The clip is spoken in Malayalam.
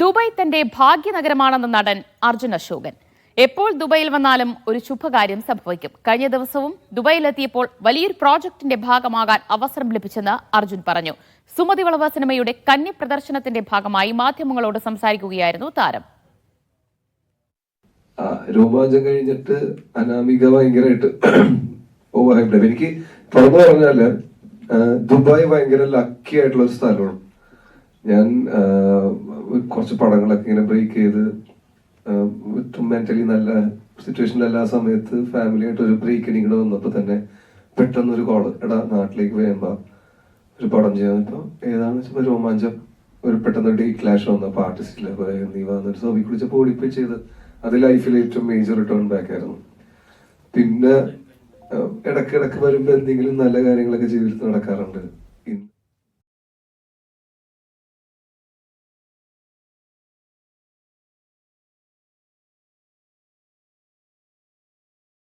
ദുബായ് തന്റെ ഭാഗ്യനഗരമാണെന്ന നടൻ അർജുൻ അശോകൻ. എപ്പോൾ ദുബായിൽ വന്നാലും ഒരു ശുഭകാര്യം സംഭവിക്കും. കഴിഞ്ഞ ദിവസവും ദുബായിലെത്തിയപ്പോൾ വലിയൊരു പ്രോജക്ടിന്റെ ഭാഗമാകാൻ അവസരം ലഭിച്ചെന്ന് അർജുൻ പറഞ്ഞു. സുമതി വളവ് സിനിമയുടെ കന്നി പ്രദർശനത്തിന്റെ ഭാഗമായി മാധ്യമങ്ങളോട് സംസാരിക്കുകയായിരുന്നു താരം. രോമാഞ്ചം കഴിഞ്ഞിട്ട് അനാമിക ഭയങ്കരമായിട്ട് ഓവർഹൈപ്ഡ്. എനിക്ക് തുറന്നു പറഞ്ഞാല് ദുബായ് ഭയങ്കര ലക്കി ആയിട്ടുള്ള ഒരു സ്ഥലമാണ്. ഞാൻ കുറച്ച് പടങ്ങളൊക്കെ ഇങ്ങനെ ബ്രേക്ക് ചെയ്ത് മെന്റലി നല്ല സിറ്റുവേഷനിലല്ല ആ സമയത്ത് ഫാമിലി ആയിട്ട് ഒരു ബ്രേക്ക് ഇങ്ങനെ വന്നപ്പോ തന്നെ പെട്ടെന്ന് ഒരു കോള്, എടാ നാട്ടിലേക്ക് വരുമ്പോ ഒരു പടം ചെയ്യാൻ. ഇപ്പൊ ഏതാണെന്ന് വെച്ചപ്പോ രോമാഞ്ചം ഒരു പെട്ടെന്ന് ഡേറ്റ് ക്ലാഷ് വന്നപ്പോ ആർട്ടിസ്റ്റിലെ നീ വന്നൊരു സോബി കുളിച്ചപ്പോ ഓടിപ്പോയി ചെയ്ത് അത് ലൈഫിൽ ഏറ്റവും മേജർ റിട്ടേൺ ബാക്ക് ആയിരുന്നു. പിന്നെ ഇടയ്ക്കിടയ്ക്ക് വരുമ്പോ എന്തെങ്കിലും നല്ല കാര്യങ്ങളൊക്കെ ജീവിതത്തിൽ നടക്കാറുണ്ട്.